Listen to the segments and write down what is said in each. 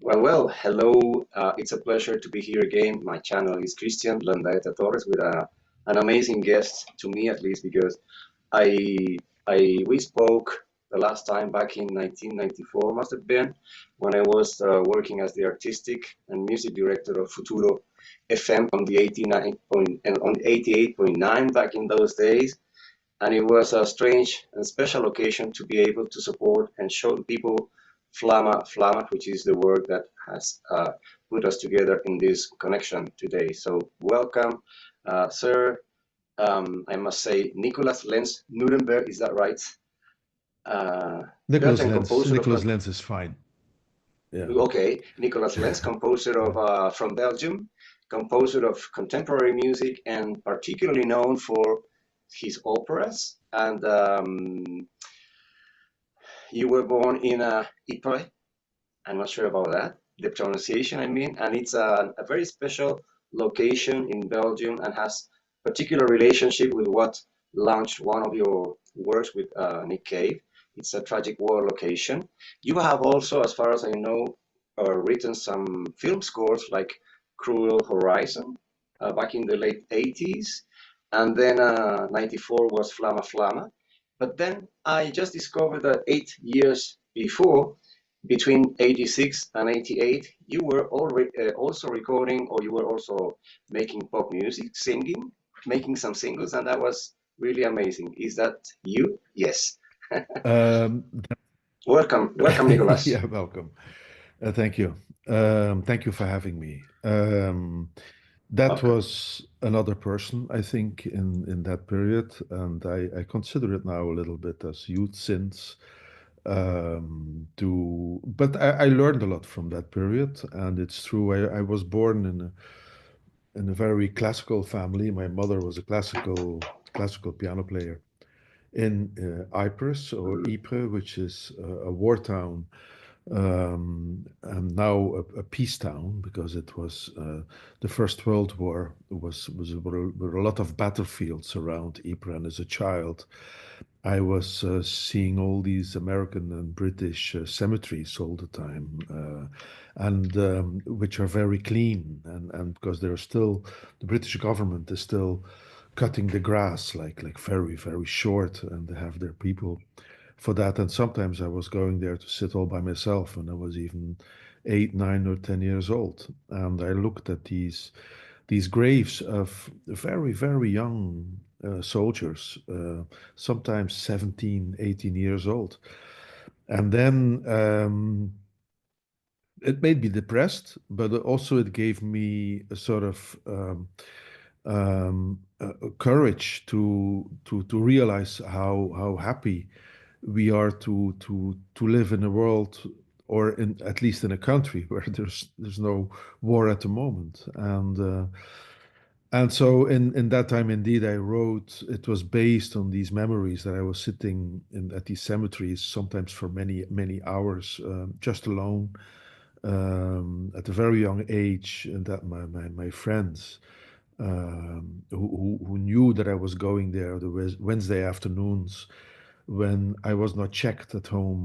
Hello. It's a pleasure to be here again. My channel is Christian Landaeta Torres with an amazing guest, to me at least, because I, we spoke the last time back in 1994, must have been, when I was working as the artistic and music director of Futuro FM on the 89 point, and on 88.9 back in those days. And it was a strange and special occasion to be able to support and show people Flamma Flamma, which is the word that has put us together in this connection today. So welcome, sir. I must say, Nicolas Lenz Nuremberg, is that right? Nicholas Belgian Lenz. composer Nicholas of, Lenz is fine. Yeah. okay, Nicolas Lenz, composer of from Belgium, composer of contemporary music, and particularly known for his operas. And you were born in Ypres. I'm not sure about that, the pronunciation, I mean, and it's a very special location in Belgium and has particular relationship with what launched one of your works with Nick Cave. It's a tragic war location. You have also, as far as I know, written some film scores like Cruel Horizon back in the late 80s, and then 94 was Flamma Flamma. But then I just discovered that 8 years before, between 86 and 88, you were already also recording, or you were also making pop music, singing, making some singles, and that was really amazing. Is that you? Yes. Um, Welcome, Nicolas. yeah, welcome. Thank you. Thank you for having me. That Welcome. was another person, I think, in that period, and I consider it now a little bit as youth sins. But I learned a lot from that period, and it's true. I was born in a very classical family. My mother was a classical piano player in Ypres or Mhm. Ypres, which is a war town, and now a peace town because it was the First World War were a lot of battlefields around Ypres. And as a child, I was seeing all these American and British cemeteries all the time, and which are very clean, and because they're still the British government is still cutting the grass like very short, and they have their people for that. And sometimes I was going there to sit all by myself when I was even 8, 9, or 10 years old, and I looked at these graves of very young soldiers, sometimes 17, 18 years old. And then it made me depressed, but also it gave me a sort of courage to realize how happy we are to live in a world, or in at least in a country where there's no war at the moment. And so in that time, indeed, I wrote. It was based on these memories that I was sitting at these cemeteries, sometimes for many hours, just alone, at a very young age, and that my friends who knew that I was going there the Wednesday afternoons when I was not checked at home.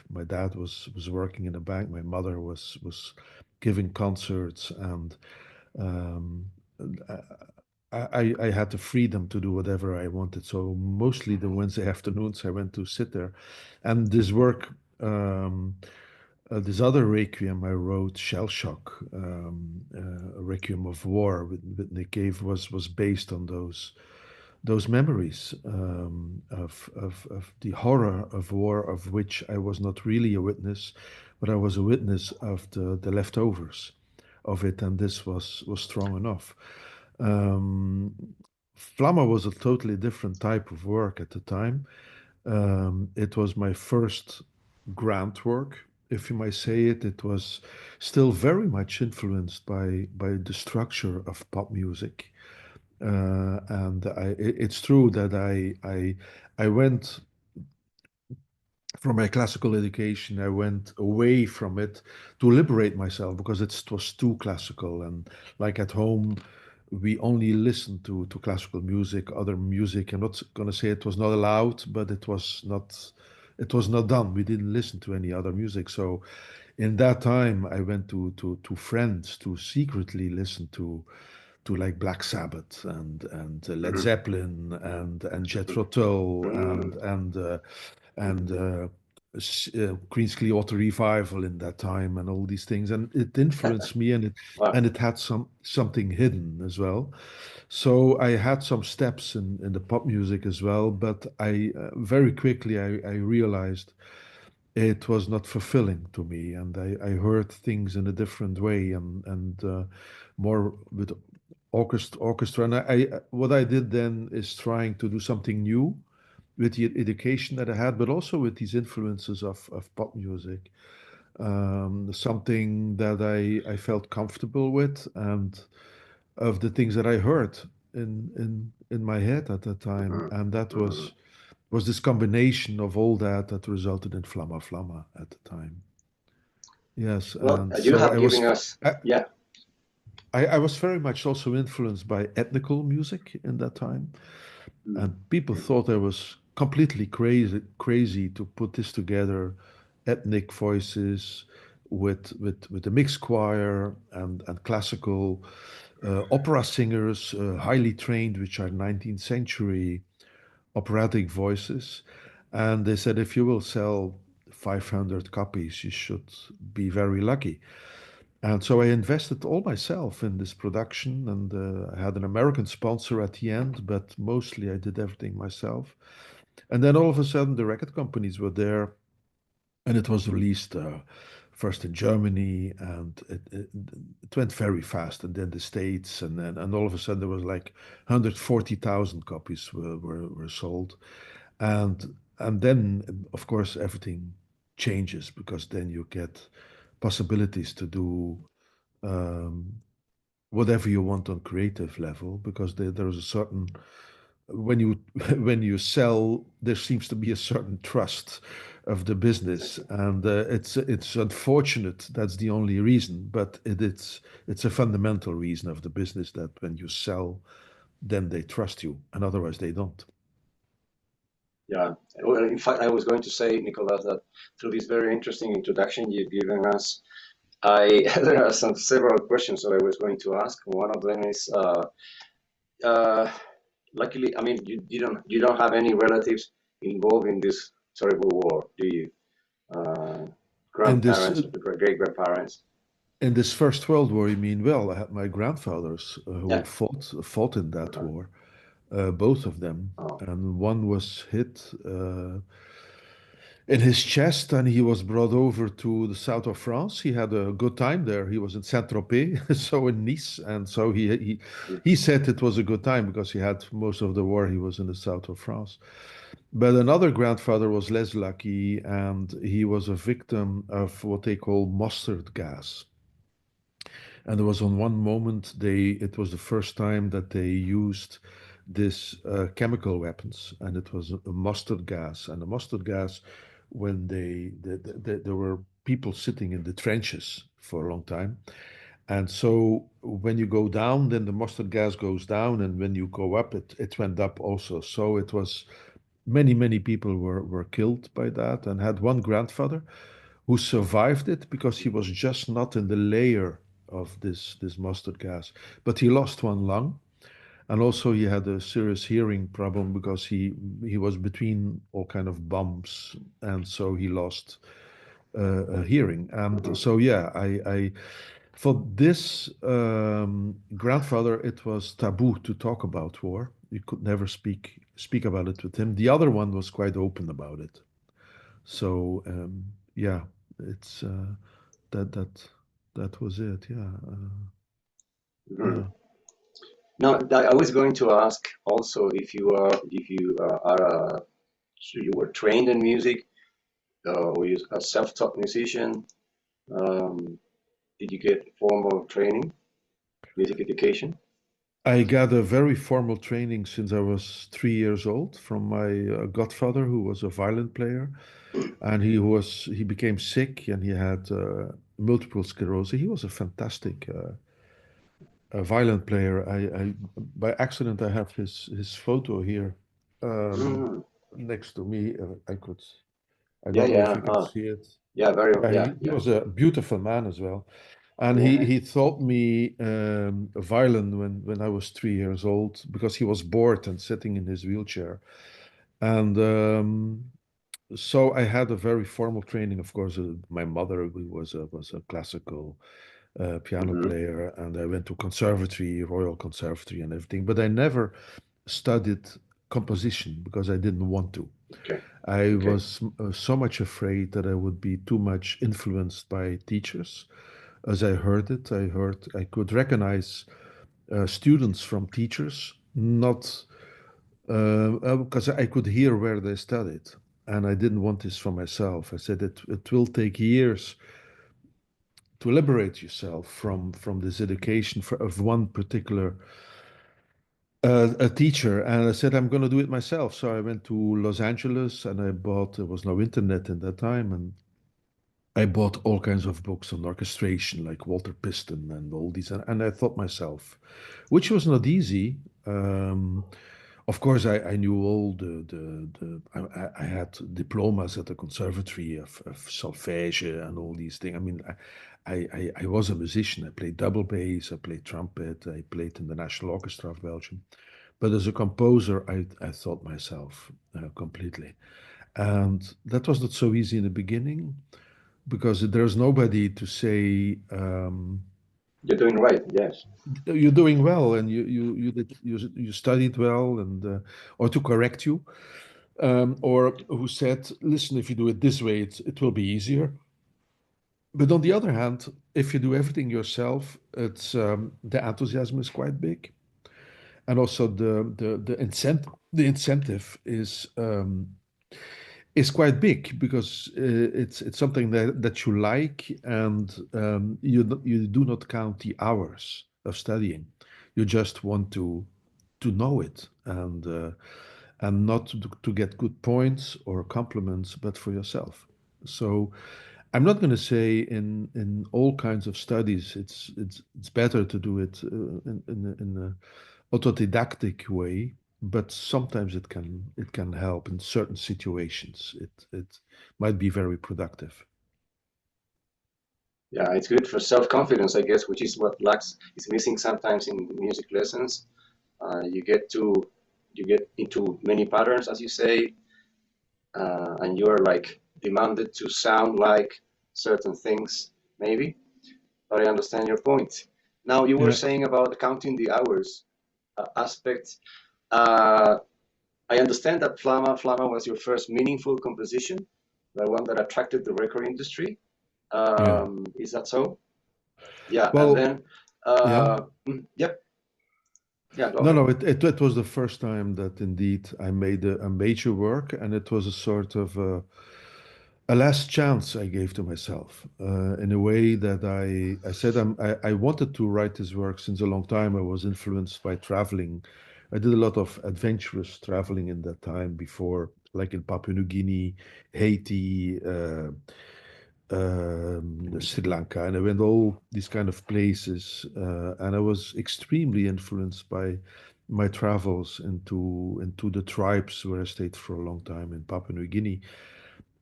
My dad was working in a bank. My mother was giving concerts, and um, I had the freedom to do whatever I wanted. So mostly the Wednesday afternoons I went to sit there, and this work. This other requiem I wrote, Shell Shock, a Requiem of War with Nick Cave, was based on those memories of the horror of war, of which I was not really a witness, but I was a witness of the leftovers of it, and this was strong enough. Um, Flamma was a totally different type of work at the time. It was my first grant work, if you might say it. It was still very much influenced by the structure of pop music, and it's true that I went from my classical education. I went away from it to liberate myself because it was too classical, and like at home we only listened to classical music, other music. I'm not going to say it was not allowed, but it was not it was not done. We didn't listen to any other music. So in that time, I went to friends to secretly listen to like Black Sabbath and Led Mhm. Zeppelin and Jethro Tull Mhm. and Queen's Clearwater Revival in that time and all these things, and it influenced me, Wow. and it had something hidden as well. So I had some steps in the pop music as well, but I very quickly I realized it was not fulfilling to me, and I heard things in a different way and more with orchestra. And what I did then is trying to do something new with the education that I had, but also with these influences of pop music. Something that I felt comfortable with, and of the things that I heard in my head at that time, Mhm. and that Mhm. was this combination of all that that resulted in Flamma Flamma at the time. Yes, Well, and you so have given us, I, yeah. I was very much also influenced by ethnical music in that time, Mm. and people Mhm. thought I was completely crazy to put this together, ethnic voices with a mixed choir and classical opera singers, highly trained, which are 19th century operatic voices. And they said, if you will sell 500 copies, you should be very lucky. And so I invested all myself in this production, and I had an American sponsor at the end, but mostly I did everything myself. And then all of a sudden, the record companies were there, and it was released first in Germany, and it went very fast, and then the States, and all of a sudden there was like 140,000 copies were sold, and then of course everything changes because then you get possibilities to do um, whatever you want on creative level because there's a certain when you when you sell there seems to be a certain trust of the business, Exactly. and it's unfortunate that's the only reason, but it's a fundamental reason of the business that when you sell then they trust you and otherwise they don't. Yeah. Well, in fact, I was going to say, Nicolas, that through this very interesting introduction you've given us, I there are some several questions that I was going to ask. One of them is, uh, luckily, I mean, you don't have any relatives involved in this terrible war, do you? Uh, And this Grandparents, great grandparents. in this First World War, you mean? Well, I had my grandfathers who Yeah. fought in that Uh-huh. war, both of them, Oh. and one was hit in his chest, and he was brought over to the south of France. He had a good time there. He was in Saint-Tropez, so in Nice, and so Mm. he said it was a good time because he had most of the war. He was in the south of France. But another grandfather was less lucky, and he was a victim of what they call mustard gas. And there was on one moment it was the first time that they used this chemical weapons, and it was a mustard gas. And the mustard gas, when there were people sitting in the trenches for a long time, and so when you go down, then the mustard gas goes down, and when you go up, it went up also. So it was many people were killed by that, and had one grandfather who survived it because he was just not in the layer of this mustard gas. But he lost one lung, and also he had a serious hearing problem because he was between all kind of bombs, and so he lost hearing. And Mhm. so yeah, I for this grandfather, it was taboo to talk about war. You could never speak about it with him. The other one was quite open about it. So yeah, it's that that that was it. Yeah, Mhm. yeah. Now, I was going to ask also if you so you were trained in music, or you a self-taught musician. Um, did you get formal training, music education? I got a very formal training since I was 3 years old from my godfather, who was a violin player, and he became sick and he had multiple sclerosis. He was a fantastic violin player. I by accident I have his photo here um, Mm. next to me. I could. I Yeah, don't know if yeah. you can see it. Yeah, very, Yeah, yeah, he yeah, was a beautiful man as well. And yeah. he taught me violin when I was 3 years old because he was bored and sitting in his wheelchair. And so I had a very formal training. Of course, my mother who was a classical piano Hmm. player, and I went to conservatory, Royal Conservatory, and everything. But I never studied composition because I didn't want to. Okay, I okay. was so much afraid that I would be too much influenced by teachers. As I heard it, I could recognize students from teachers, not because I could hear where they studied, and I didn't want this for myself. I said it will take years to liberate yourself from this education of one particular a teacher, and I said I'm going to do it myself. So I went to Los Angeles and I bought. There was no internet in that time, and I bought all kinds of books on orchestration, like Walter Piston and all these, and I thought myself, which was not easy. Of course, I knew all I had diplomas at the conservatory of solfège and all these things. I mean, I was a musician. I played double bass, I played trumpet, I played in the National Orchestra of Belgium. But as a composer, I thought myself completely. And that was not so easy in the beginning because there's nobody to say You're doing right. Yes. you're doing well and you studied well and or to correct you or who said, listen, if you do it this way, it will be easier. But on the other hand, if you do everything yourself, it's the enthusiasm is quite big, and also the incentive is quite big because it's something that you like, and you do not count the hours of studying. You just want to know it and not to get good points or compliments, but for yourself. So I'm not going to say in all kinds of studies it's better to do it in a autodidactic way, but sometimes it can help in certain situations. It might be very productive. Yeah, it's good for self-confidence, I guess, which is what lacks is missing sometimes in music lessons. You get to you get into many patterns, as you say, and you are like demanded to sound like certain things, maybe. But I understand your point. Now, you were Yeah, saying about counting the hours aspect. Uh, I understand that Flamma Flamma was your first meaningful composition, the one that attracted the record industry. yeah. Is that so? Yeah, and Well, then, yeah. yep, yeah, go No, ahead. no, it was the first time that indeed I made a major work, and it was a sort of a last chance I gave to myself in a way that I said I wanted to write this work since a long time. I was influenced by traveling. I did a lot of adventurous traveling in that time before, like in Papua New Guinea, Haiti, Sri Lanka, and I went all these kind of places, and I was extremely influenced by my travels into the tribes where I stayed for a long time in Papua New Guinea.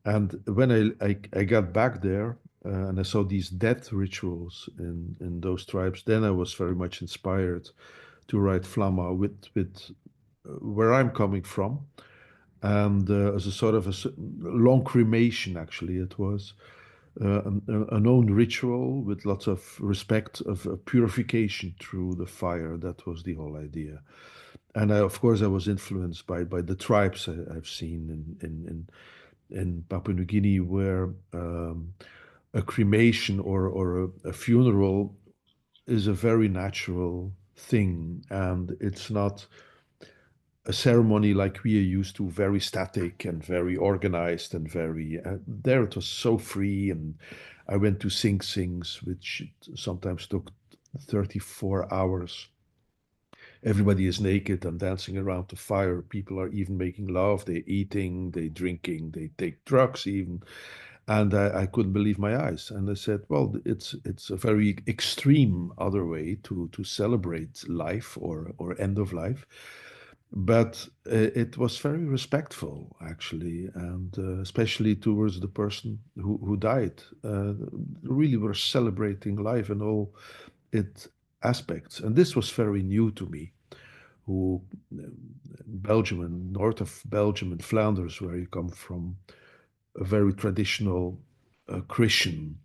And when I got back there and I saw these death rituals in those tribes, then I was very much inspired to write Flamma with where I'm coming from, and as a sort of long cremation. Actually, it was a known ritual with lots of respect of purification through the fire. That was the whole idea. And of course, I was influenced by the tribes I've seen in Papua New Guinea, where a cremation or a funeral is a very natural thing, and it's not a ceremony like we are used to, very static and very organized and very. There it was so free, and I went to Sing Sings, which sometimes took 34 hours. Everybody is naked and dancing around the fire. People are even making love. They're eating, they're drinking, they take drugs even. And I couldn't believe my eyes. And I said, well, it's a very extreme other way to celebrate life or end of life. but it was very respectful, actually, and especially towards the person who died. Really, were celebrating life in all its aspects, and this was very new to me. Who Belgium and north of Belgium and Flanders, where you come from, a very traditional Christian,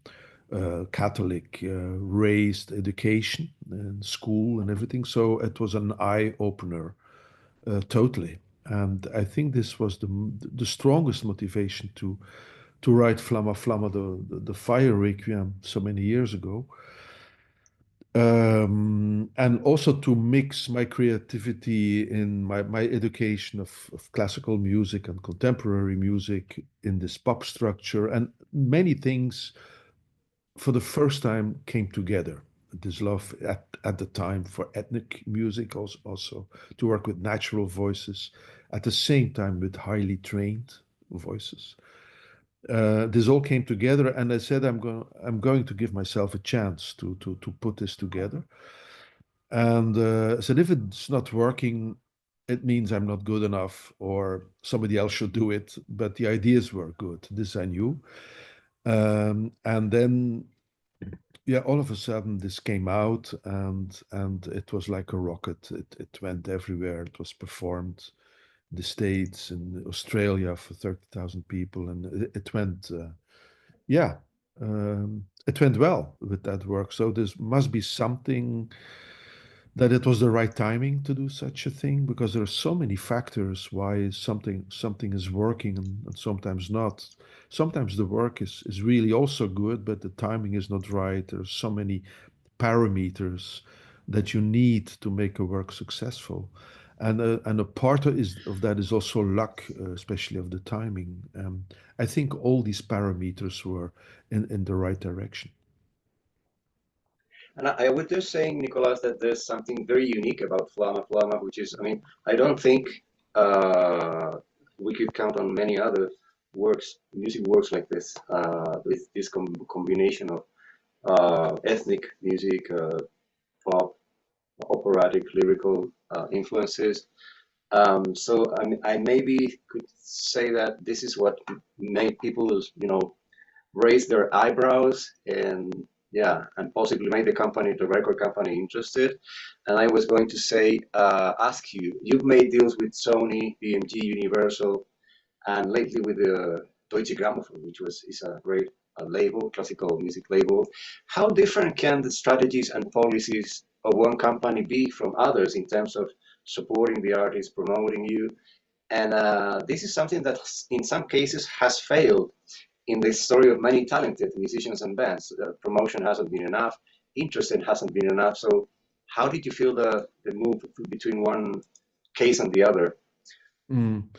Catholic raised education and school and everything. So it was an eye opener, totally. And I think this was the strongest motivation to write Flamma Flamma, the Fire Requiem, so many years ago. And also to mix my creativity in my education of classical music and contemporary music in this pop structure, and many things for the first time came together. This love at the time for ethnic music, also to work with natural voices, at the same time with highly trained voices. This all came together, and I said I'm going to give myself a chance to put this together. And I said, if it's not working, it means I'm not good enough, or somebody else should do it. But the ideas were good. This I knew. And then, yeah, all of a sudden this came out, and it was like a rocket. It went everywhere. It was performed in the States and Australia for 30,000 people, and it went, yeah, it went well with that work. So there must be something, that it was the right timing to do such a thing, because there are so many factors why something is working, and sometimes not. Sometimes the work is really also good, but the timing is not right. There's so many parameters that you need to make a work successful, and a part of that is also luck, especially of the timing. I think all these parameters were in the right direction. And I was just saying, Nicolas, that there's something very unique about Flamma Flamma, which is, I mean, I don't think we could count on many other works, music works like this, with this combination of ethnic music, pop, operatic, lyrical influences. So I maybe could say that this is what made people, raise their eyebrows and yeah, and possibly made the record company interested. And I was going to say, ask you, you've made deals with Sony, BMG, Universal, and lately with the Deutsche Grammophon, which is a great label, classical music label. How different can the strategies and policies of one company be from others in terms of supporting the artist, promoting you? And this is something that in some cases has failed in the story of many talented musicians and bands. Promotion hasn't been enough, interest hasn't been enough. So, how did you feel the move between one case and the other? Mm.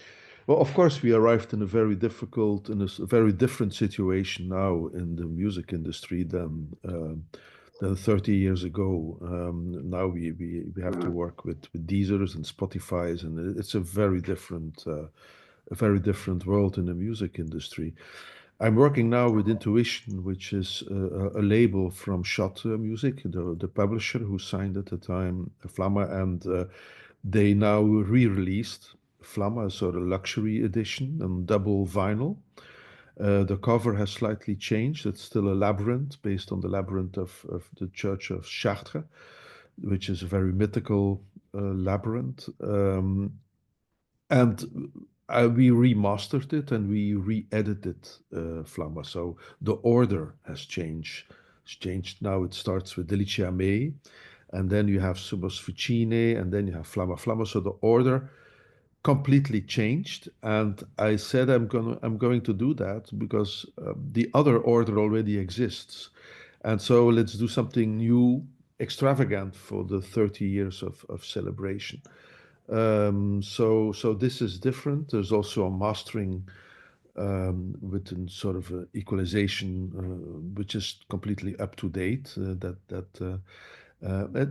Well, of course, we arrived in a very very different situation now in the music industry than 30 years ago. Now we have to Mhm. work with Deezers and Spotify's, and it's a very different world in the music industry. I'm working now with Intuition, which is a label from Schott Music, the publisher who signed at the time Flamma, and they now re-released Flamma, so the luxury edition on double vinyl. The cover has slightly changed. It's still a labyrinth based on the labyrinth of the Church of Chartres, which is a very mythical labyrinth. And we remastered it and we re-edited Flamma. So the order has changed. It's changed now. It starts with Deliciame, and then you have Subos Fucine, and then you have Flamma Flamma. So the order completely changed, and I said I'm going to do that because the other order already exists, and so let's do something new, extravagant for the 30 years of celebration. So this is different. There's also a mastering with a sort of equalization, which is completely up to date.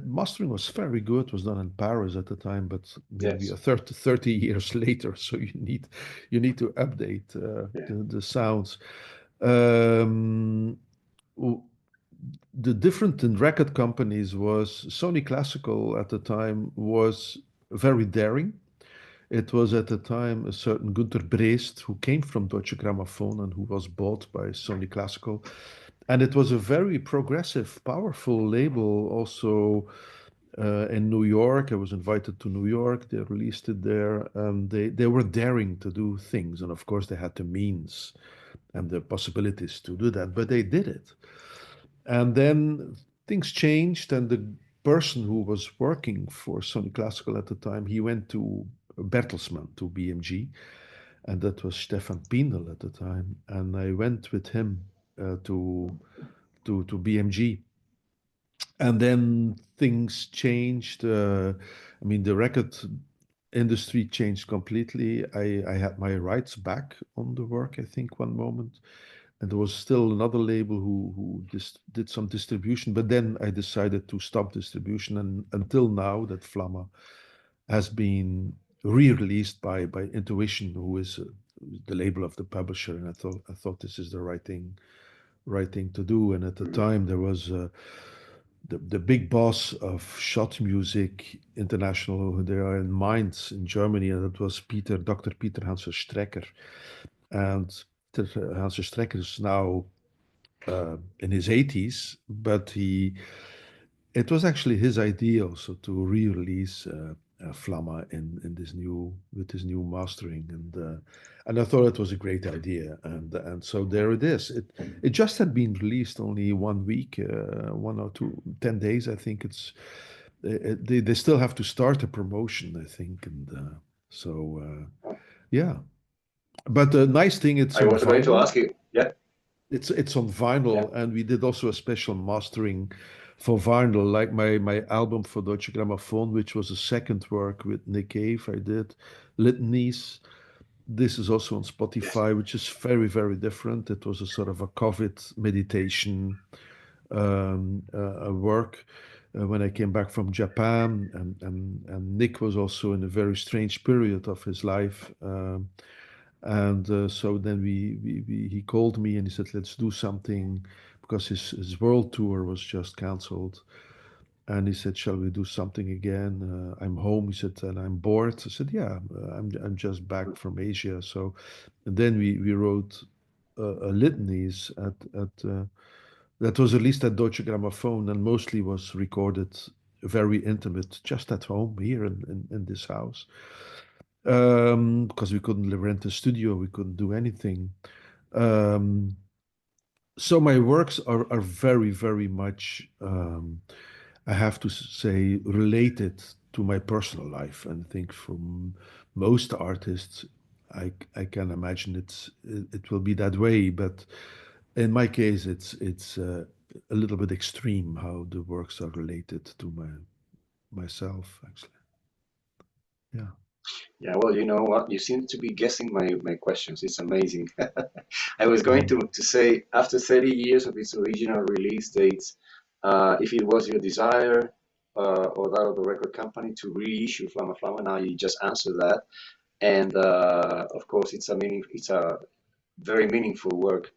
Mastering was very good. It was done in Paris at the time, but yeah, we Yes. are 30 years later, so you need to update Yeah. the sounds. Um, w- the different in record companies was Sony Classical at the time was very daring. It was at the time a certain Günter Breest who came from Deutsche Grammophon and who was bought by Sony Classical. And it was a very progressive, powerful label also in New York. I was invited to New York. They released it there. And they were daring to do things. And of course, they had the means and the possibilities to do that, but they did it. And then things changed, and the person who was working for Sony Classical at the time, he went to Bertelsmann, to BMG, and that was Stefan Pindel at the time. And I went with him to BMG, and then things changed. I mean, the record industry changed completely. I had my rights back on the work, I think, one moment. And there was still another label who just did some distribution, but then I decided to stop distribution. And until now, that Flamma has been re-released by Intuition, who is the label of the publisher. And I thought this is the right thing to do. And at the time, there was the big boss of Schott Music International. They are in Mainz in Germany, and that was Dr. Peter Hanse Strecker. And Hanse Strecker is now in his 80s, but it was actually his idea also to re-release Flamma in this new mastering, and I thought it was a great idea, and so there it is. It just had been released only 1 week, 10 days, I think. They still have to start a promotion, I think, and yeah. But the nice thing, it's I on was going to vinyl. ask you. Yeah, It's on yeah, vinyl, and we did also a special mastering for vinyl, like my album for Deutsche Grammophon, which was a second work with Nick Cave. I did L.I.T.A.N.I.E.S. This is also on yes. Spotify, which is very, very different. It was a sort of a COVID meditation work when I came back from Japan, and Nick was also in a very strange period of his life. And so then he called me and he said, let's do something, because his world tour was just canceled. And he said, shall we do something again? I'm home, he said, and I'm bored. I said, yeah, I'm just back from Asia. So and then we wrote a litanies that was released at Deutsche Grammophon and mostly was recorded very intimate, just at home here in this house. Because we couldn't rent a studio, we couldn't do anything. Um, so my works are very, very much, I have to say, related to my personal life. And I think for most artists, I can imagine it will be that way. But in my case, it's a little bit extreme how the works are related to myself, actually. Yeah. Yeah, well, you know what? You seem to be guessing my questions. It's amazing. I was going Mm. to say, after 30 years of its original release dates, if it was your desire or that of the record company to reissue Flamma Flamma, now you just answered that. And of course, it's a very meaningful work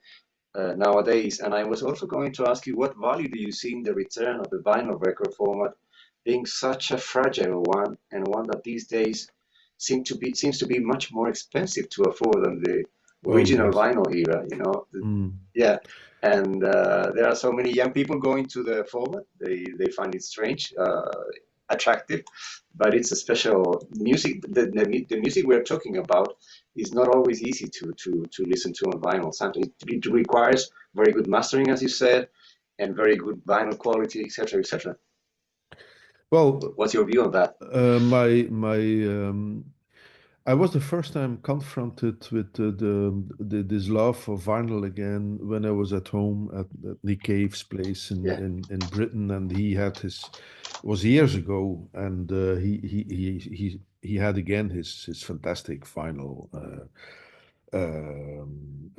nowadays. And I was also going to ask you, what value do you see in the return of the vinyl record format being such a fragile one, and one that these days seems to be much more expensive to afford than the Oh, original yes. vinyl era, you know? Mm. Yeah. And there are so many young people going to the format. They find it strange, attractive, but it's a special music. The music we're talking about is not always easy to listen to on vinyl. Sometimes it requires very good mastering, as you said, and very good vinyl quality, etc., etc. Well, What's your view on that? my I was the first time confronted with this love for vinyl again when I was at home at Nick Cave's place Yeah. in Britain, and he had his it was years ago, and he had again his fantastic vinyl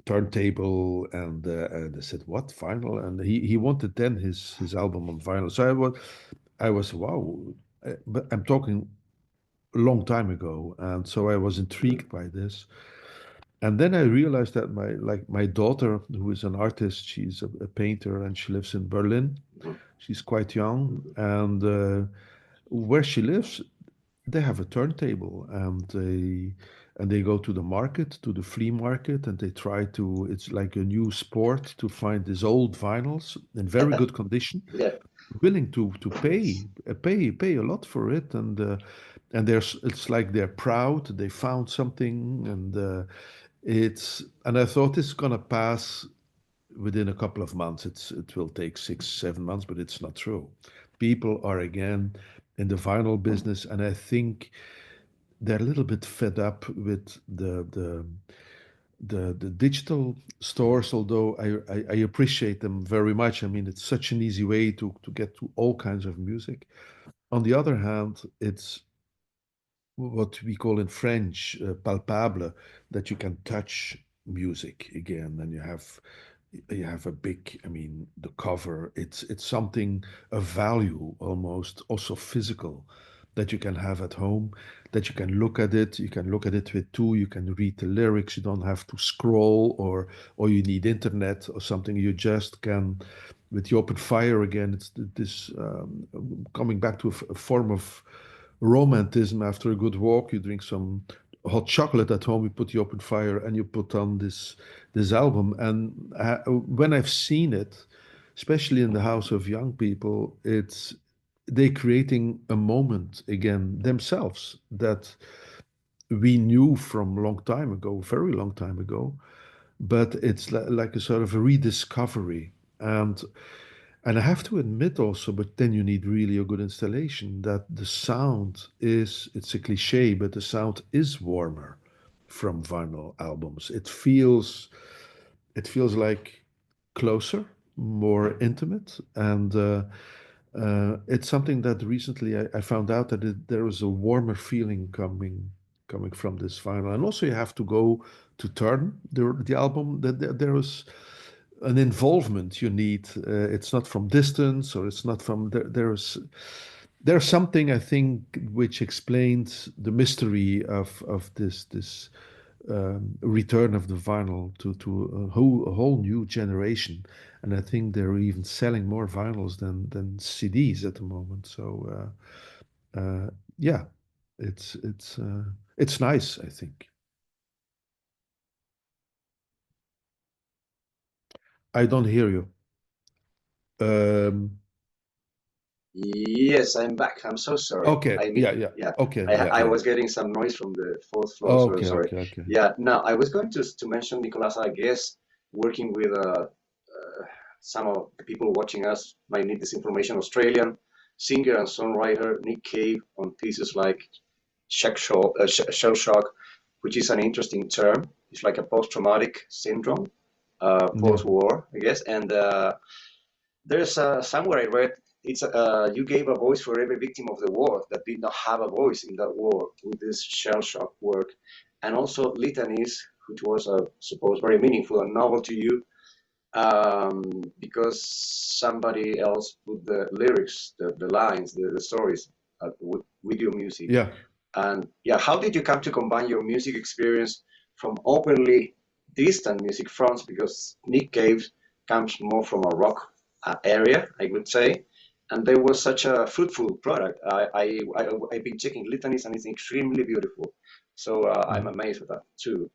turntable, and I said, what vinyl? And he wanted then his album on vinyl. So I was wow, but I'm talking a long time ago, and so I was Mhm. intrigued by this. And then I realized that my daughter, who is an artist, she's a painter, and she lives in Berlin. Mhm. She's quite young, and where she lives, they have a turntable, and they go to the market, to the flea market, and they try to. It's like a new sport to find these old vinyls in very good condition, Yeah. willing to pay a lot for it, and there's it's like they're proud they found something, and I thought it's gonna pass within a couple of months. It will take 6 7 months, but it's not true. People are again in the vinyl business, and I think they're a little bit fed up with the digital stores, although I appreciate them very much. I mean, it's such an easy way to get to all kinds of music. On the other hand, it's what we call in French palpable, that you can touch music again, and you have a big, I mean, the cover, it's something of value, almost also physical, that you can have at home, that you can look at it, you can look at it with two, you can read the lyrics, you don't have to scroll, or you need internet or something, you just can, with the open fire again, it's this coming back to a form of romantism. After a good walk, you drink some hot chocolate at home, you put the open fire, and you put on this album. And when I've seen it, especially in the house of young people, it's they creating a moment again themselves that we knew from a long time ago, very long time ago, but it's like a sort of a rediscovery. And I have to admit also, but then you need really a good installation, that the sound is, it's a cliche, but the sound is warmer from vinyl albums. It feels like closer, more intimate, and it's something that recently I found out that there is a warmer feeling coming from this vinyl. And also you have to go to turn the album. That there is an involvement you need. It's not from distance, or it's not from there. There's something, I think, which explains the mystery of this return of the vinyl to a whole new generation. And I think they're even selling more vinyls than CDs at the moment. So yeah, it's nice, I think. I don't hear you. Um, Yes, I'm back. I'm so sorry. okay, I yeah, mean, yeah, yeah, okay, yeah, I yeah. was getting some noise from the fourth floor, so I'm Okay, sorry. okay, okay. Yeah, now I was going to mention, Nicolas, I guess working with some of the people watching us might need this information. Australian singer and songwriter Nick Cave on pieces like Shell Shock, which is an interesting term. It's like a post-traumatic syndrome, Yeah, post-war, I guess. And there's somewhere I read it's you gave a voice for every victim of the war that did not have a voice in that war with this shell shock work, and also litanies, which was suppose very meaningful and novel to you, because somebody else put the lyrics, the lines, the stories with your music. yeah. And yeah, how did you come to combine your music experience from openly distant music fronts? Because Nick Cave comes more from a rock area, I would say, and there was such a fruitful product. I've been checking litanies, and it's extremely beautiful. So I'm Mhm. amazed with that too.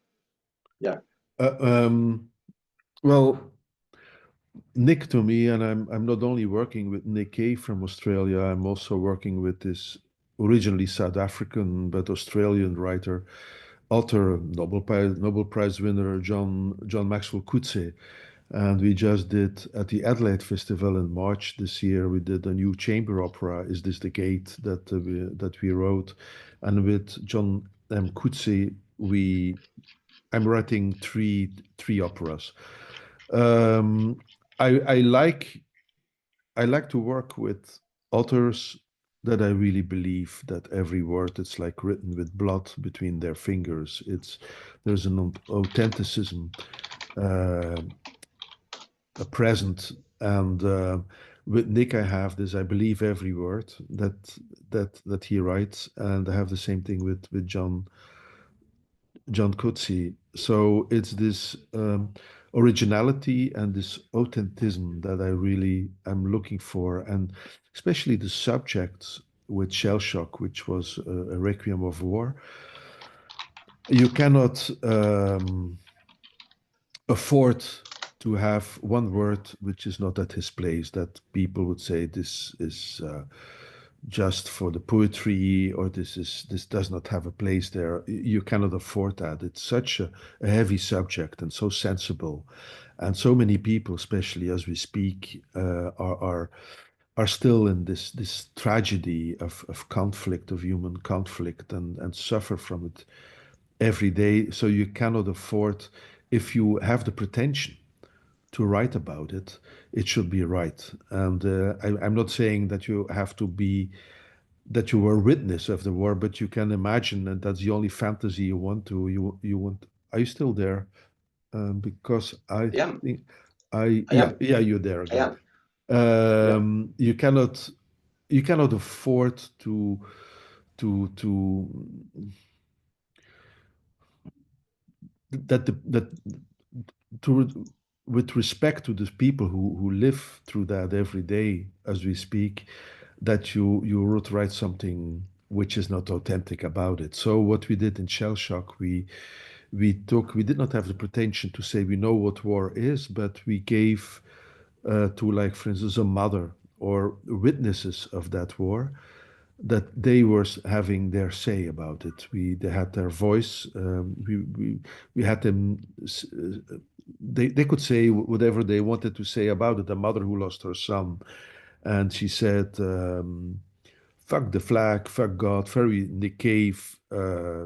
Yeah. Uh, um, well, Nick to me, and I'm not only working with Nick Cave from Australia, I'm also working with this originally South African but Australian writer, author, Nobel Prize winner John Maxwell Coetzee. And we just did at the Adelaide Festival in March this year. We did a new chamber opera. Is this the gate that we wrote? And with John Coetzee, we I'm writing three operas. Um, I I like to work with authors that I really believe that every word it's like written with blood between their fingers. There's an authenticism uh, present, and with Nick I have this. I believe every word that he writes, and I have the same thing with John Coetzee. So it's this originality and this authenticism that I really am looking for, and especially the subjects. with Shell Shock, which was a Requiem of War. You cannot afford to have one word which is not at his place, that people would say this is just for the poetry, or this does not have a place there. You cannot afford that. It's such a heavy subject and so sensible, and so many people, especially as we speak, are still in this tragedy of conflict, of human conflict, and suffer from it every day. So you cannot afford, if you have the pretension to write about it, it should be right. And I'm not saying that you have to be, that you were witness of the war, but you can imagine that that's the only fantasy you want to, you want. Are you still there? Because I I am. think I am. yeah, you're there I again. am. Yeah. You cannot, you cannot afford to that to, with respect to the people who live through that every day as we speak, that you would write something which is not authentic about it. So what we did in Shell Shock, we did not have the pretension to say we know what war is, but we gave to, like, for instance, a mother or witnesses of that war, that they were having their say about it. They had their voice. We had them. They could say whatever they wanted to say about it. A mother who lost her son, and she said, "Fuck the flag, fuck God," very in the cave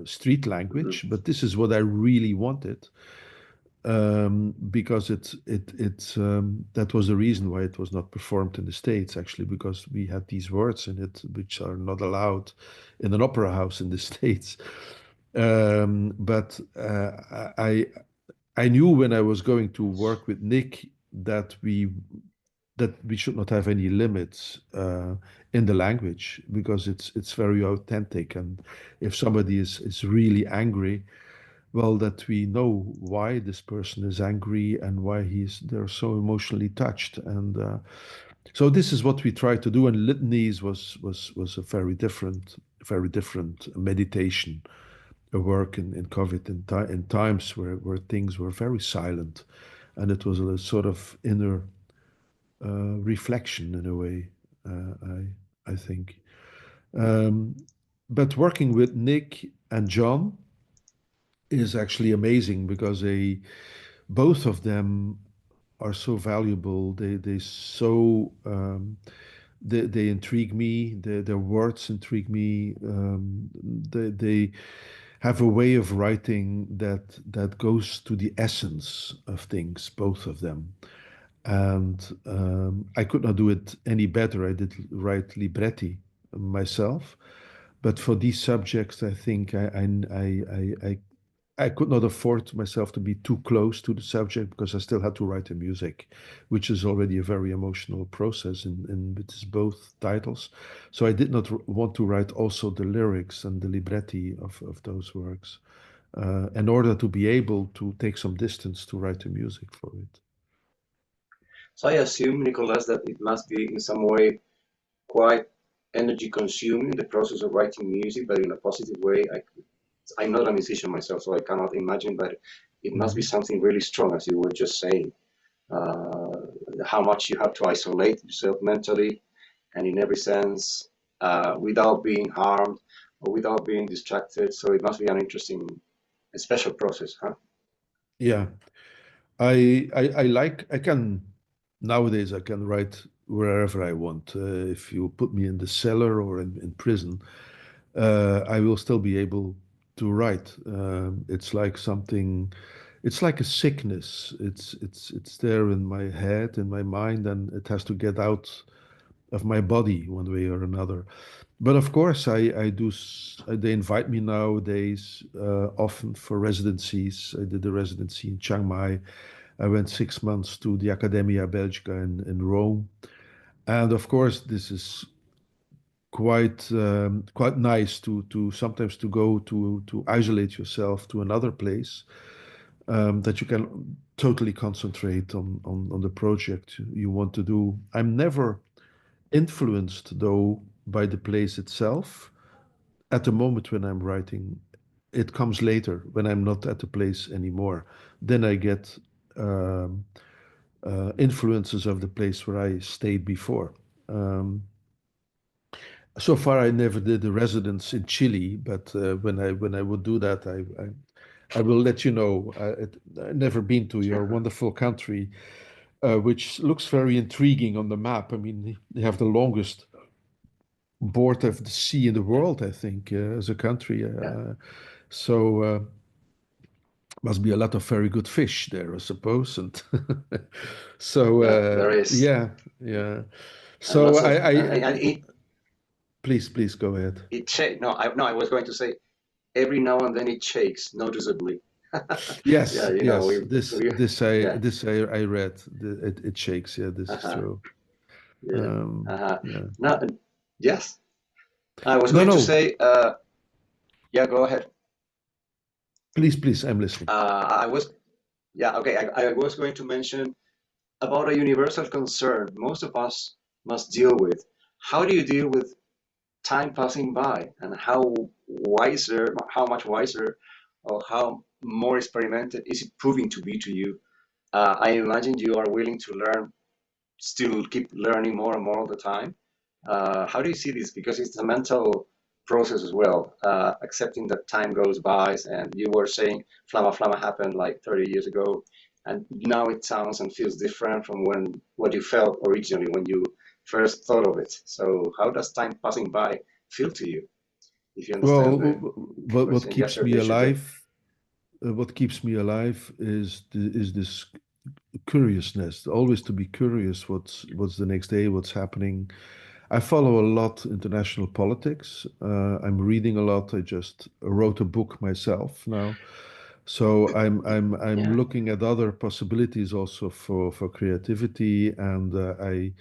street Mhm. language. But this is what I really wanted, because that was the reason why it was not performed in the States, actually, because we had these words in it which are not allowed in an opera house in the States. But I knew when I was going to work with Nick that we should not have any limits in the language, because it's very authentic, and if somebody is really angry, well, that we know why this person is angry and why they're so emotionally touched. And so this is what we try to do. And litanies was a very different meditation, a work in COVID, in times where things were very silent, and it was a sort of inner reflection in a way. I think. Um, but working with Nick and John is actually amazing, because both of them are so valuable. They intrigue me. Their words intrigue me. They have a way of writing that goes to the essence of things. Both of them, and I could not do it any better. I did write libretti myself, but for these subjects, I think I could not afford myself to be too close to the subject, because I still had to write the music, which is already a very emotional process in with both titles. So I did not want to write also the lyrics and the libretti of those works, in order to be able to take some distance to write the music for it. So I assume, Nicolas, that it must be in some way quite energy consuming, the process of writing music, but in a positive way. I'm not a musician myself, so I cannot imagine, but it must be Mhm. something really strong, as you were just saying. Uh, how much you have to isolate yourself mentally and in every sense, without being harmed or without being distracted. So it must be an interesting, a special process, huh? Yeah, I can, nowadays I can write wherever I want. If you put me in the cellar or in prison, I will still be able to write. It's like something, it's like a sickness. It's there in my head, in my mind, and it has to get out of my body one way or another. But of course, I do. They invite me nowadays often for residencies. I did a residency in Chiang Mai. I went 6 months to the Accademia Belgica in Rome, and of course, this is quite nice to sometimes to go to isolate yourself to another place, that you can totally concentrate on the project you want to do. I'm never influenced, though, by the place itself at the moment when I'm writing. It comes later when I'm not at the place anymore. Then I get um, influences of the place where I stayed before. Um, so far, I never did a residence in Chile, but when I would do that, I will let you know. I've never been to your wonderful country, which looks very intriguing on the map. I mean, they have the longest border of the sea in the world, I think, as a country. Yeah, So must be a lot of very good fish there, I suppose. And so yeah, there is, yeah, yeah. and So lots of, and please go ahead. it shakes. No, I was going to say every now and then it shakes noticeably. Yeah, Yes, you know, yes. This we this I yeah, this I read. It shakes. Yeah, this is uh-huh, true. yeah, uh-huh. Yeah. Now, yes, I was No, going to no. say, yeah, go ahead. Please. I'm listening. I was, yeah, okay. I was going to mention about a universal concern most of us must deal with. How do you deal with time passing by, and how much wiser, or how more experimented is it proving to be to you? I imagine you are willing to learn, still keep learning more and more all the time. How do you see this? Because it's a mental process as well, accepting that time goes by. And you were saying Flamma Flamma happened like 30 years ago, and now it sounds and feels different from what you felt originally when you first thought of it. So how does time passing by feel to you, if you Well, understand the what question? Yes, keeps sir, me you should take. alive? What keeps me alive is this curiousness, always to be curious. What's the next day? What's happening? I follow a lot international politics. I'm reading a lot. I just wrote a book myself now, so I'm Yeah, looking at other possibilities also for creativity, and I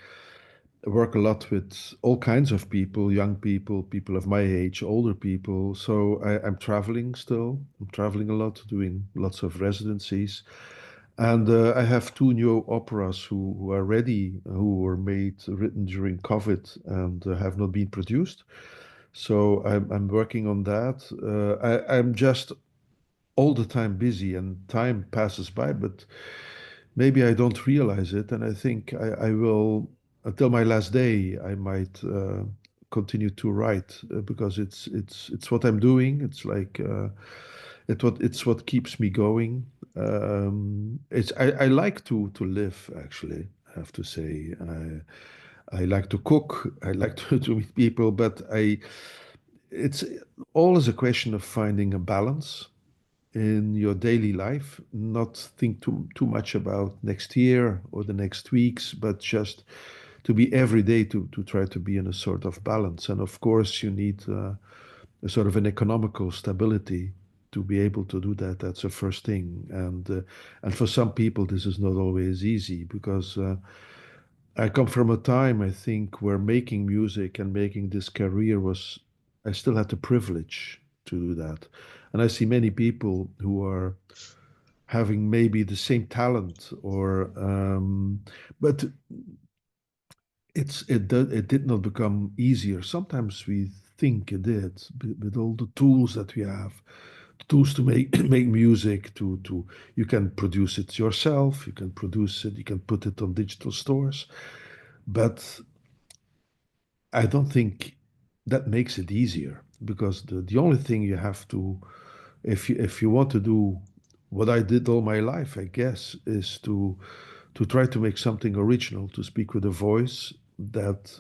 work a lot with all kinds of people, young people, people of my age, older people. So I'm traveling still. I'm traveling a lot, doing lots of residencies. And I have two new operas who are ready, who were written during COVID and have not been produced. So I'm working on that. I'm just all the time busy and time passes by, but maybe I don't realize it. And I think I will, until my last day, I might continue to write because it's what I'm doing. It's like it's what keeps me going. I like to live actually. I have to say I like to cook. I like to meet people, but it's always a question of finding a balance in your daily life, not think too much about next year or the next weeks, but just to be every day to try to be in a sort of balance. And of course, you need a sort of an economical stability to be able to do that. That's the first thing. And for some people, this is not always easy because I come from a time, I think, where making music and making this career was, I still had the privilege to do that. And I see many people who are having maybe the same talent or, but it did not become easier. Sometimes we think it did with all the tools that we have, tools to make make music to you can produce it yourself, you can produce it, you can put it on digital stores, but I don't think that makes it easier because the only thing you have to, if you want to do what I did all my life, I guess, is to try to make something original, to speak with a voice that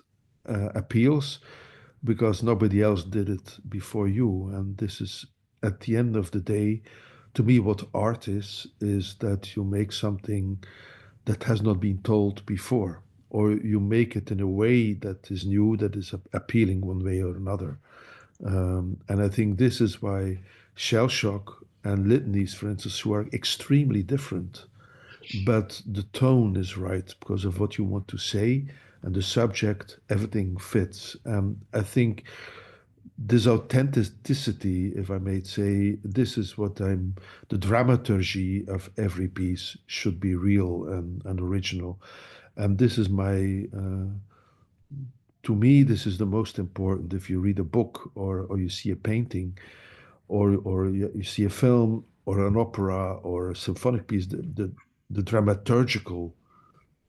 appeals because nobody else did it before you. And this is at the end of the day, to me, what art is that you make something that has not been told before, or you make it in a way that is new, that is appealing one way or another. And I think this is why Shell Shock and Litanies, for instance, who are extremely different, but the tone is right because of what you want to say and the subject, everything fits. I think this authenticity, if I may say, this is what the dramaturgy of every piece should be real and original. And this is my to me, this is the most important. If you read a book or you see a painting or you see a film or an opera or a symphonic piece, the dramaturgical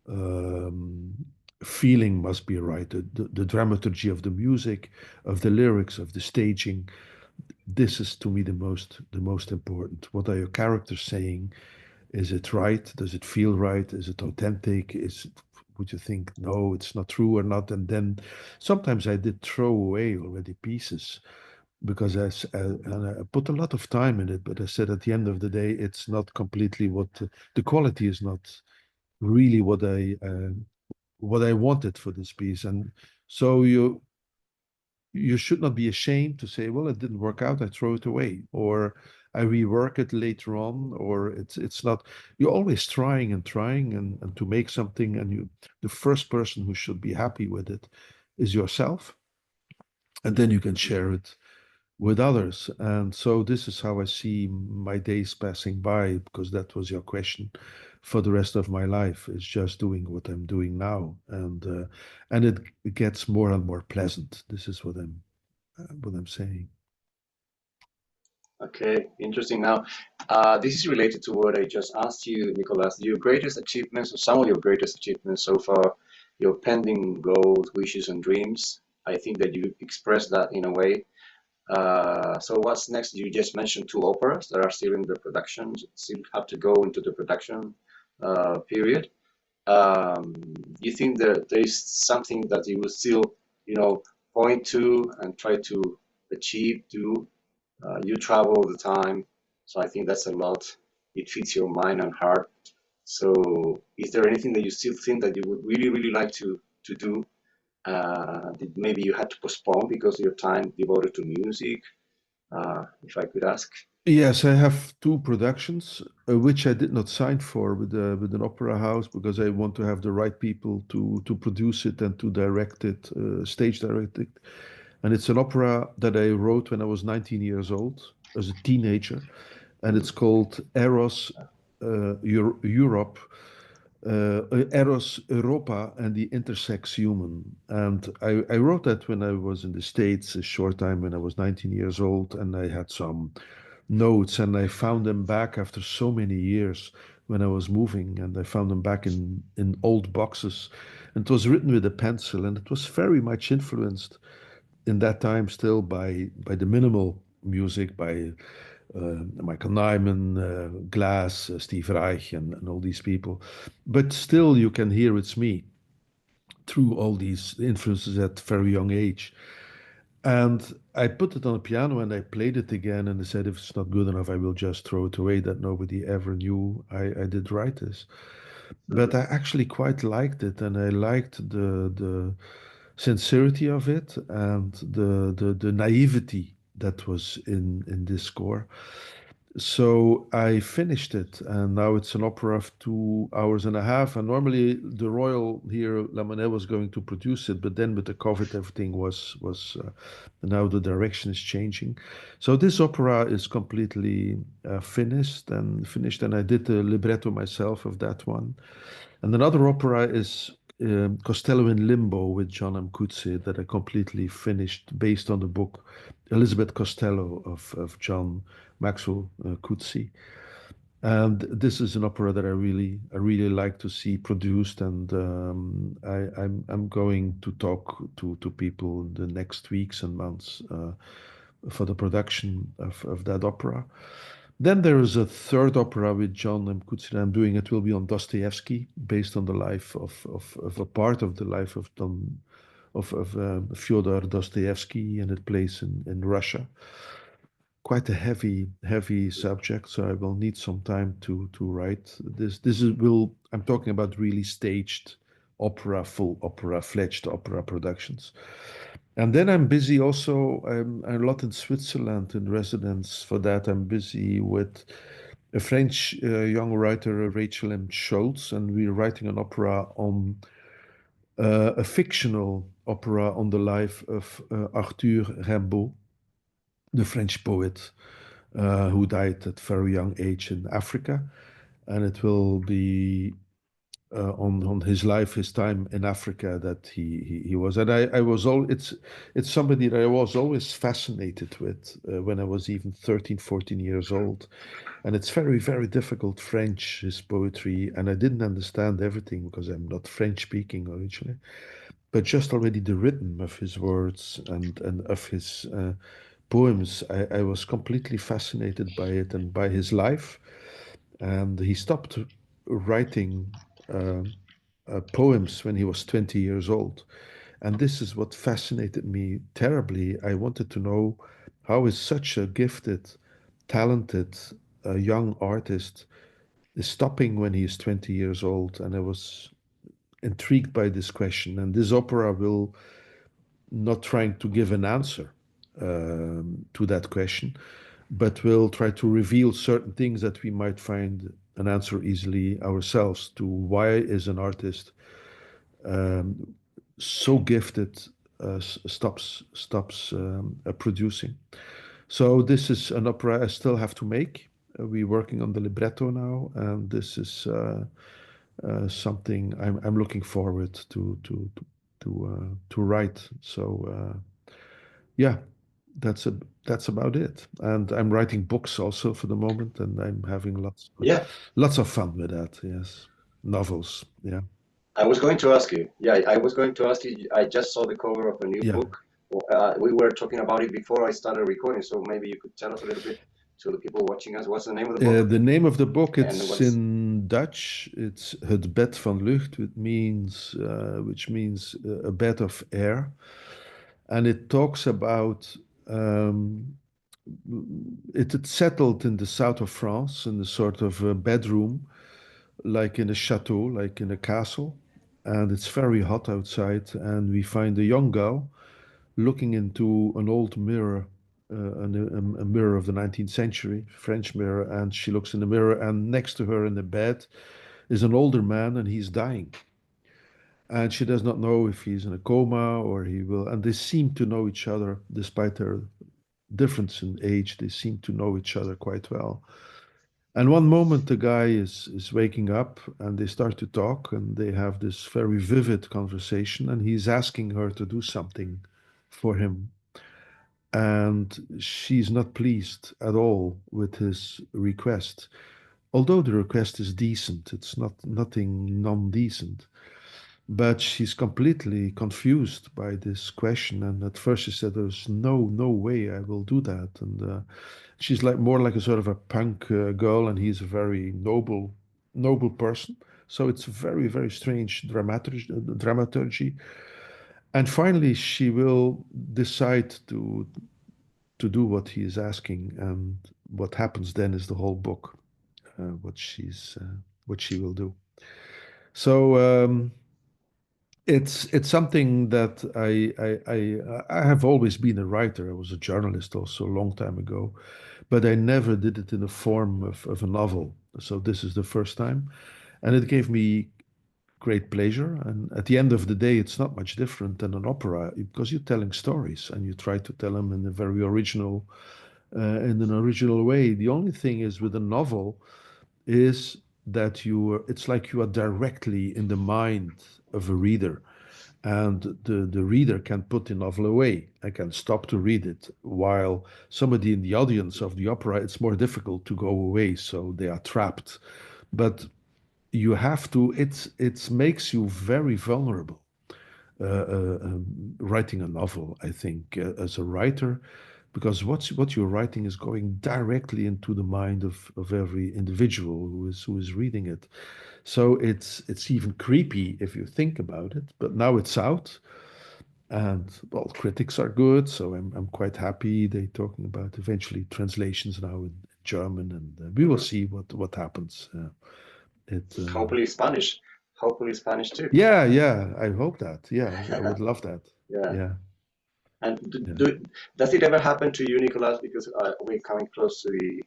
um, feeling must be right. The dramaturgy of the music, of the lyrics, of the staging. This is to me the most important. What are your characters saying? Is it right? Does it feel right? Is it authentic? Would you think no, it's not true or not? And then sometimes I did throw away already pieces because and I put a lot of time in it, but I said at the end of the day, it's not completely what the quality is not really what I wanted for this piece. And so you should not be ashamed to say, well, it didn't work out, I throw it away, or I rework it later on, or it's not. You're always trying and trying and to make something, and the first person who should be happy with it is yourself, and then you can share it with others. And so this is how I see my days passing by, because that was your question. For the rest of my life, it's just doing what I'm doing now, and it gets more and more pleasant. This is what I'm saying. Okay, interesting. Now, this is related to what I just asked you, Nicolas. Your greatest achievements, or some of your greatest achievements so far, your pending goals, wishes, and dreams. I think that you expressed that in a way. So what's next? You just mentioned two operas that are still in the production, still have to go into the production period. You think that there is something that you will still, you know, point to and try to achieve, do? You travel all the time, so I think that's a lot. It fits your mind and heart. So, is there anything that you still think that you would really, really like to do? That maybe you had to postpone because of your time devoted to music, if I could ask. Yes, I have two productions, which I did not sign for with an opera house because I want to have the right people to produce it and to direct it, stage direct it. And it's an opera that I wrote when I was 19 years old as a teenager, and it's called Eros, Europe, Eros Europa and the Intersex Human. And I wrote that when I was in the States a short time when I was 19 years old, and I had some notes, and I found them back after so many years when I was moving, and I found them back in old boxes. And it was written with a pencil, and it was very much influenced in that time still by the minimal music by Michael Nyman, Glass, Steve Reich, and all these people. But still, you can hear it's me through all these influences at very young age. And I put it on a piano and I played it again. And I said, if it's not good enough, I will just throw it away. That nobody ever knew I did write this. But I actually quite liked it, and I liked the sincerity of it and the naivety that was in this score. So I finished it, and now it's an opera of 2 hours and a half. And normally the Royal here, La was going to produce it, but then with the COVID, everything was now the direction is changing. So this opera is completely finished, and I did the libretto myself of that one. And another opera is Costello in Limbo with John M. Coetzee that I completely finished based on the book Elizabeth Costello of John Maxwell Coetzee. And this is an opera that I really like to see produced, and I'm going to talk to people in the next weeks and months for the production of that opera. Then there is a third opera with John M. Coetzee I'm doing. It will be on Dostoevsky, based on the life of a part of the life of Fyodor Dostoevsky, and it plays in Russia. Quite a heavy subject, so I will need some time to write this. I'm talking about really staged opera, full opera, fledged opera productions. And then I'm busy also. I'm a lot in Switzerland in residence. For that, I'm busy with a French young writer, Rachel M. Schultz, and we're writing an opera on a fictional opera on the life of Arthur Rimbaud, the French poet who died at very young age in Africa. And it will be on his life, his time in Africa that he was. And I was all it's somebody that I was always fascinated with when I was even 13, 14 years old. And it's very, very difficult French, his poetry, and I didn't understand everything because I'm not French speaking originally. But just already the rhythm of his words and of his poems, I was completely fascinated by it and by his life. And he stopped writing poems when he was 20 years old. And this is what fascinated me terribly. I wanted to know how is such a gifted, talented, young artist is stopping when he is 20 years old. And I was intrigued by this question. And this opera will not trying to give an answer to that question, but will try to reveal certain things that we might find an answer easily ourselves to why is an artist um, so gifted stops producing. So this is an opera I still have to make. We're working on the libretto now, and this is something I'm looking forward to write. So yeah, that's a that's about it. And I'm writing books also for the moment, and I'm having Yeah, lots of fun with that. Yes, novels. Yeah, I was going to ask you. Yeah, I was going to ask you. I just saw the cover of a new yeah. book. We were talking about it before I started recording, so maybe you could tell us a little bit to the people watching us. What's the name of the book? The name of the book, And it's what's in Dutch. It's Het bed van lucht, which means a bed of air, and it talks about it's settled in the south of France in a sort of a bedroom, like in a chateau, like in a castle, and it's very hot outside, and we find a young girl looking into an old mirror, a mirror of the 19th century, French mirror, and she looks in the mirror, and next to her in the bed is an older man, and he's dying. And she does not know if he's in a coma or he will. And they seem to know each other, despite their difference in age. They seem to know each other quite well. And one moment, the guy is waking up, and they start to talk, and they have this very vivid conversation, and he's asking her to do something for him, and she's not pleased at all with his request. Although the request is decent, it's not nothing non-decent, but she's completely confused by this question. And at first she said, "There's no way I will do that." And she's like more like a sort of a punk girl, and he's a very noble person. So it's very very strange dramaturgy. And finally, she will decide to do what he is asking, and what happens then is the whole book, what she will do. So it's something that I have always been a writer. I was a journalist also a long time ago, but I never did it in the form of a novel. So this is the first time, and it gave me great pleasure. And at the end of the day, it's not much different than an opera because you're telling stories and you try to tell them in a very original, in an original way. The only thing is with a novel is that it's like you are directly in the mind of a reader, and the reader can put the novel away and can stop to read it, while somebody in the audience of the opera, it's more difficult to go away, so they are trapped. But you have to, it makes you very vulnerable, writing a novel, I think, as a writer, because what you're writing is going directly into the mind of every individual who is reading it. So it's even creepy if you think about it. But now it's out, and well, critics are good, so I'm quite happy. They're talking about eventually translations now in German, and we will Mhm. see what happens. It Hopefully Spanish? Hopefully Spanish too. Yeah, yeah, I hope that. Yeah, I would love that. Yeah. Yeah, And yeah. does it ever happen to you, Nicolas? Because we're coming close to the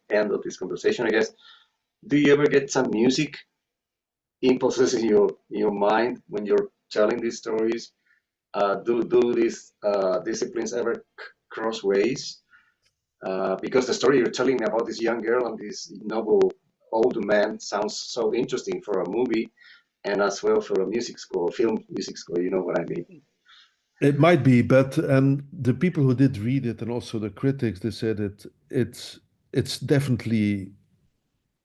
end of this conversation, I guess. Do you ever get some music impulses in your mind when you're telling these stories? Do these disciplines ever cross ways? Because the story you're telling me about this young girl and this noble old man sounds so interesting for a movie. and as well for a music score, film music score. You know what I mean? It might be, but and the people who did read it and also the critics, they said it's definitely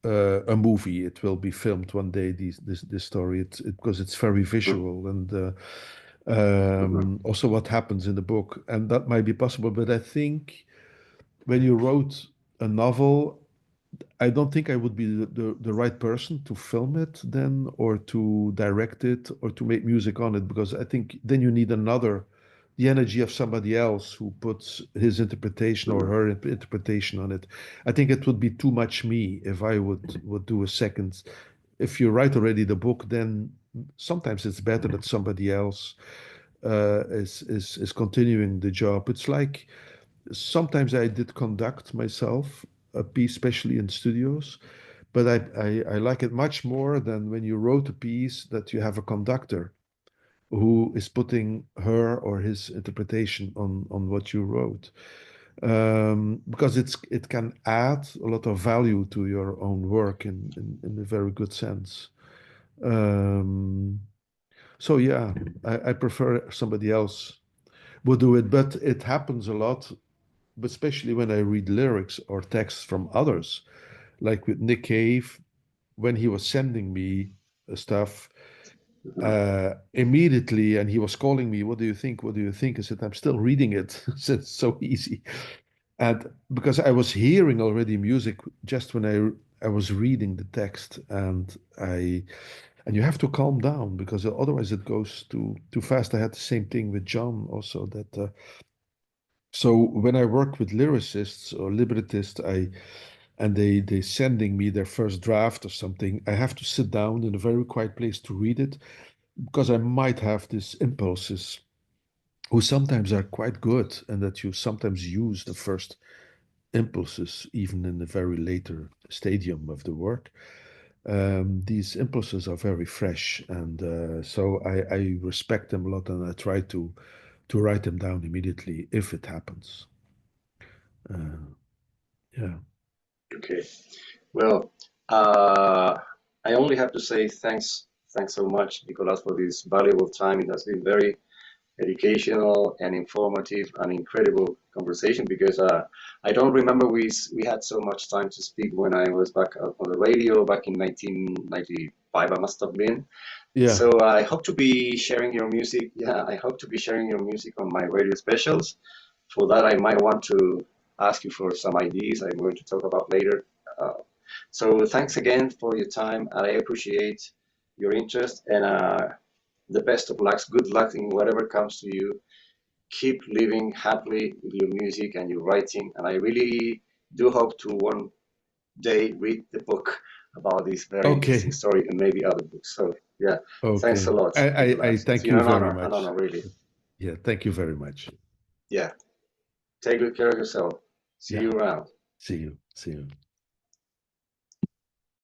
a movie. It will be filmed one day. This story, because it's very visual and Mm-hmm. also what happens in the book, and that might be possible. But I think when you wrote a novel, I don't think I would be the right person to film it then, or to direct it, or to make music on it, because I think then you need the energy of somebody else who puts his interpretation or Mm-hmm. her interpretation on it. I think it would be too much me if I would do a second. If you write already the book, then sometimes it's better that somebody else is continuing the job. It's like sometimes I did conduct myself a piece, especially in studios, but I like it much more than when you wrote a piece that you have a conductor who is putting her or his interpretation on what you wrote. Because it can add a lot of value to your own work in a very good sense. Um, so yeah, I prefer somebody else would do it, but it happens a lot, but especially when I read lyrics or texts from others, like with Nick Cave, when he was sending me stuff Mm-hmm. immediately, and he was calling me, "What do you think? What do you think?" I said, "I'm still reading it." It's so easy, and because I was hearing already music just when I was reading the text, and you have to calm down because otherwise it goes too fast. I had the same thing with John also that. So when I work with lyricists or librettists, and they sending me their first draft or something, I have to sit down in a very quiet place to read it because I might have these impulses who sometimes are quite good and that you sometimes use the first impulses even in the very later stadium of the work. These impulses are very fresh, and so I respect them a lot, and I try to write them down immediately if it happens. Uh, yeah. Okay. Well, uh, I only have to say thanks so much, Nicolas, for this valuable time. It has been very educational and informative and incredible conversation because I don't remember we had so much time to speak when I was back on the radio back in 1995. I must have been. Yeah. So I hope to be sharing your music. Yeah, I hope to be sharing your music on my radio specials. For that, I might want to ask you for some ideas I'm going to talk about later. Uh, so thanks again for your time. I appreciate your interest and the best of luck. Good luck in whatever comes to you. Keep living happily with your music and your writing. And I really do hope to one day read the book about this very interesting Okay. story and maybe other books. So yeah, thanks a Okay. lot, I Nicolas. It's thank been you very an much. honor, really. Yeah, thank you very much. Yeah, take good care of yourself. See Yeah. you around. See you. See you.